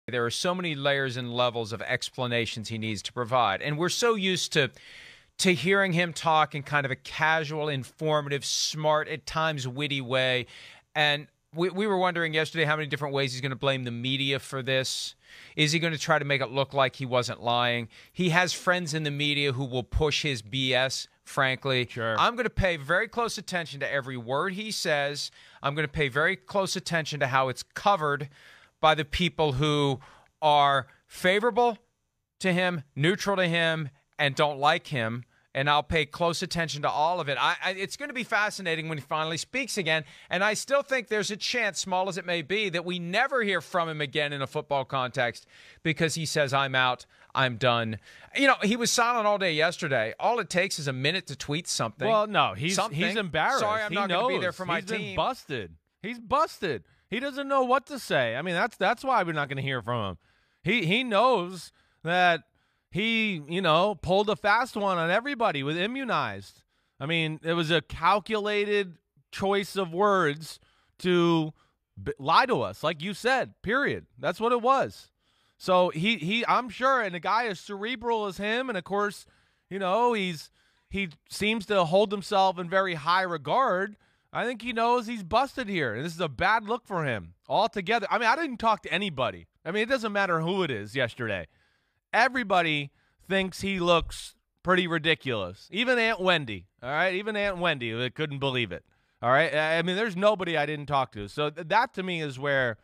There are so many layers and levels of explanations he needs to provide. And we're so used to hearing him talk in kind of a casual, informative, smart, at times witty way. And we were wondering yesterday how many different ways he's going to blame the media for this. Is he going to try to make it look like he wasn't lying? He has friends in the media who will push his BS, frankly. Sure. I'm going to pay very close attention to every word he says. I'm going to pay very close attention to how it's covered by the people who are favorable to him, neutral to him, and don't like him. And I'll pay close attention to all of it. It's going to be fascinating when he finally speaks again. And I still think there's a chance, small as it may be, that we never hear from him again in a football context because he says, I'm out, I'm done. You know, he was silent all day yesterday. All it takes is a minute to tweet something. Well, no, he's embarrassed. Sorry, I'm not going to be there for my team. He's been busted. He's busted. He doesn't know what to say. I mean, that's why we're not going to hear from him. He knows that he, pulled a fast one on everybody with immunized. I mean, it was a calculated choice of words to lie to us, like you said, period. That's what it was. So I'm sure, and a guy as cerebral as him, and of course, he seems to hold himself in very high regard. I think he knows he's busted here, and this is a bad look for him altogether. I mean, I didn't talk to anybody. I mean, it doesn't matter who it is yesterday. Everybody thinks he looks pretty ridiculous. Even Aunt Wendy, all right? Even Aunt Wendy couldn't believe it, all right? I mean, there's nobody I didn't talk to. So that, to me, is where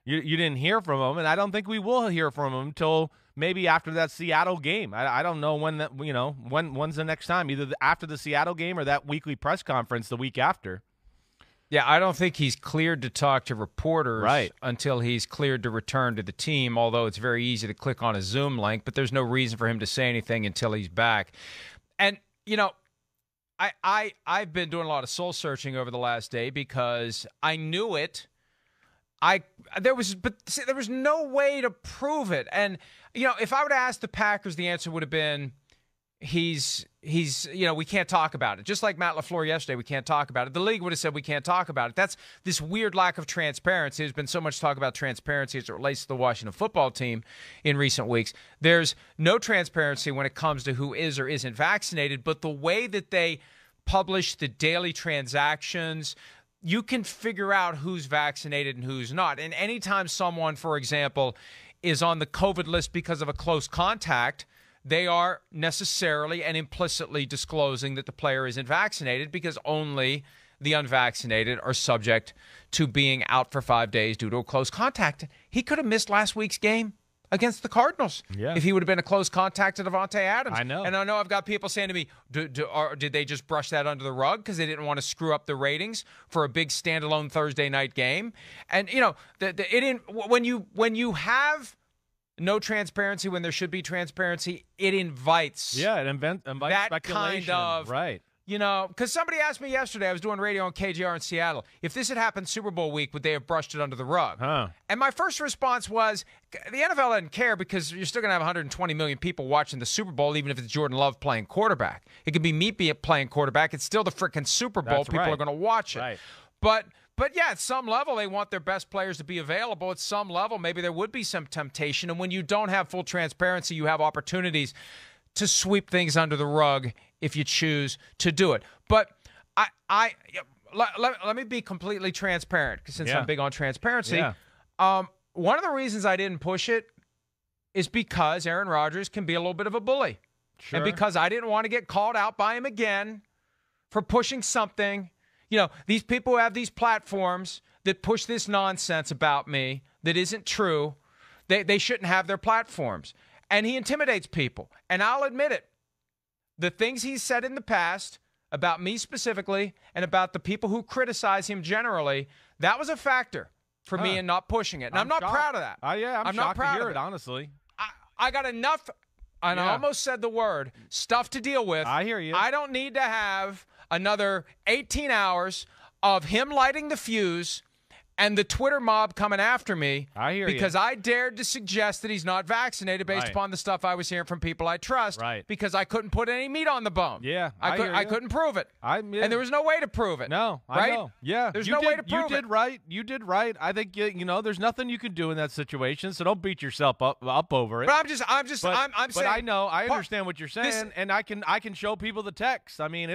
you didn't hear from him, and I don't think we will hear from him until maybe after that Seattle game. I don't know when that, when's the next time, either after the Seattle game or that weekly press conference the week after. Yeah, I don't think he's cleared to talk to reporters until he's cleared to return to the team, although it's very easy to click on a Zoom link, but there's no reason for him to say anything until he's back. And, I've been doing a lot of soul searching over the last day because I knew it. There was no way to prove it. And, if I would have asked the Packers, the answer would have been, he's we can't talk about it. Just like Matt LaFleur yesterday, we can't talk about it. The league would have said we can't talk about it. That's this weird lack of transparency. There's been so much talk about transparency as it relates to the Washington football team in recent weeks. There's no transparency when it comes to who is or isn't vaccinated, but the way that they publish the daily transactions, you can figure out who's vaccinated and who's not. And anytime someone, for example, is on the COVID list because of a close contact, they are necessarily and implicitly disclosing that the player isn't vaccinated because only the unvaccinated are subject to being out for 5 days due to a close contact. He could have missed last week's game against the Cardinals if he would have been a close contact to Devontae Adams. I know. And I know I've got people saying to me, did they just brush that under the rug because they didn't want to screw up the ratings for a big standalone Thursday night game? And, when you have no transparency when there should be transparency, it invites it invites that speculation. kind of right. Because somebody asked me yesterday, I was doing radio on KJR in Seattle, if this had happened Super Bowl week, would they have brushed it under the rug? And my first response was, the NFL doesn't care because you're still going to have 120 million people watching the Super Bowl, even if it's Jordan Love playing quarterback. It could be me playing quarterback. It's still the freaking Super Bowl. That's people right. are going to watch it. Right. But yeah, at some level, they want their best players to be available. At some level, maybe there would be some temptation. And when you don't have full transparency, you have opportunities to sweep things under the rug if you choose to do it. But let me be completely transparent, since I'm big on transparency. Yeah. One of the reasons I didn't push it is because Aaron Rodgers can be a little bit of a bully. Sure. And because I didn't want to get called out by him again for pushing something. These people who have these platforms that push this nonsense about me that isn't true, they shouldn't have their platforms. And he intimidates people. And I'll admit it. The things he's said in the past about me specifically and about the people who criticize him generally, that was a factor for me in not pushing it. And I'm not shocked. Proud of that. I'm not shocked proud to hear of it, honestly. I got enough, and I almost said the word, stuff to deal with. I hear you. I don't need to have another 18 hours of him lighting the fuse and the Twitter mob coming after me because you. I dared to suggest that he's not vaccinated based upon the stuff I was hearing from people I trust because I couldn't put any meat on the bone. Yeah, I couldn't prove it. And there was no way to prove it. No, right? I know. Yeah, there's no way to prove it. You did right. You did right. I think there's nothing you can do in that situation, so don't beat yourself up over it. But I'm saying. But I know. I understand what you're saying, and I can show people the text. I mean,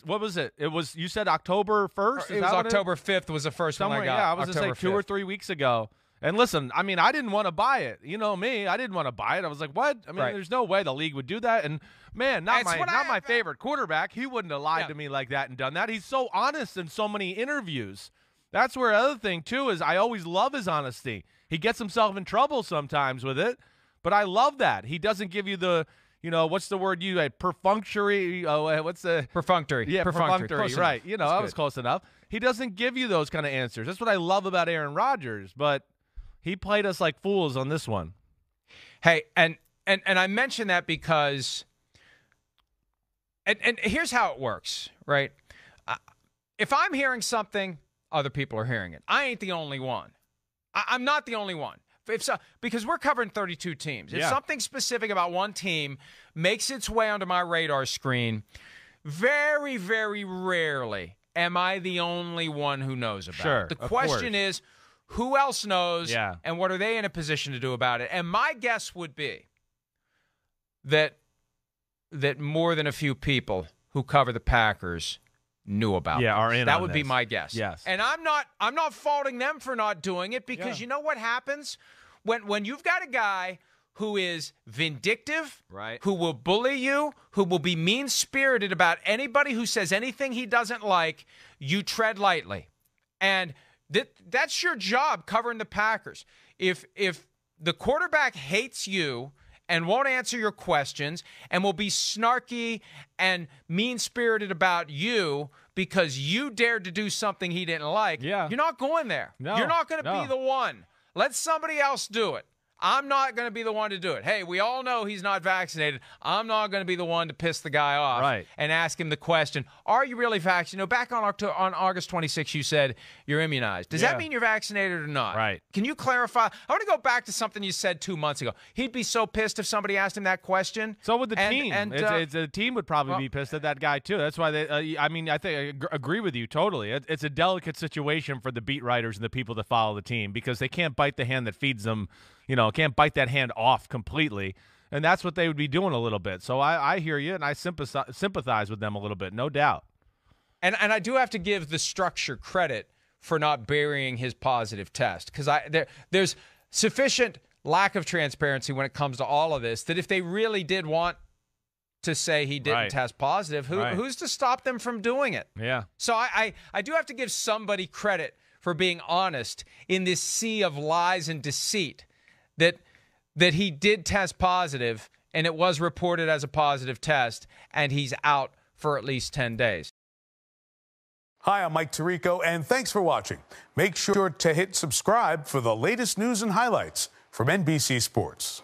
what was it? It was, you said October 1st? It was October 5th was the first one I got. Yeah, I was going to say 2 or 3 weeks ago. And listen, I mean, I didn't want to buy it. You know me, I didn't want to buy it. I was like, what? I mean, there's no way the league would do that. And, man, not my favorite quarterback. He wouldn't have lied to me like that and done that. He's so honest in so many interviews. That's where the other thing, too, is I always love his honesty. He gets himself in trouble sometimes with it, but I love that. He doesn't give you the – what's the word you had? Perfunctory. What's the perfunctory? Yeah, perfunctory. Right. That's I was close enough. He doesn't give you those kind of answers. That's what I love about Aaron Rodgers. But he played us like fools on this one. Hey, and I mention that because, and here's how it works, right? If I'm hearing something, other people are hearing it. I ain't the only one. I'm not the only one. Because we're covering 32 teams. If something specific about one team makes its way onto my radar screen, very, very rarely am I the only one who knows about it. The question is, who else knows, and what are they in a position to do about it? And my guess would be that more than a few people who cover the Packers knew about it. That would be my guess. Yes. And I'm not faulting them for not doing it because you know what happens? When you've got a guy who is vindictive, who will bully you, who will be mean-spirited about anybody who says anything he doesn't like, you tread lightly. And that's your job covering the Packers. If the quarterback hates you and won't answer your questions and will be snarky and mean-spirited about you because you dared to do something he didn't like, you're not going there. No, you're not going to be the one. Let somebody else do it. I'm not going to be the one to do it. Hey, we all know he's not vaccinated. I'm not going to be the one to piss the guy off and ask him the question, are you really vaccinated? Back on August 26th, you said you're immunized. Does that mean you're vaccinated or not? Right. Can you clarify? I want to go back to something you said 2 months ago. He'd be so pissed if somebody asked him that question. So would the team. The team would probably be pissed at that guy, too. That's why I think I agree with you totally. It's a delicate situation for the beat writers and the people that follow the team because they can't bite the hand that feeds them. Can't bite that hand off completely. And that's what they would be doing a little bit. So I hear you, and I sympathize with them a little bit, no doubt. And I do have to give the structure credit for not burying his positive test because there's sufficient lack of transparency when it comes to all of this that if they really did want to say he didn't test positive, who's to stop them from doing it? Yeah. So I do have to give somebody credit for being honest in this sea of lies and deceit. That he did test positive, and it was reported as a positive test, and he's out for at least 10 days. Hi, I'm Mike Tirico, and thanks for watching. Make sure to hit subscribe for the latest news and highlights from NBC Sports.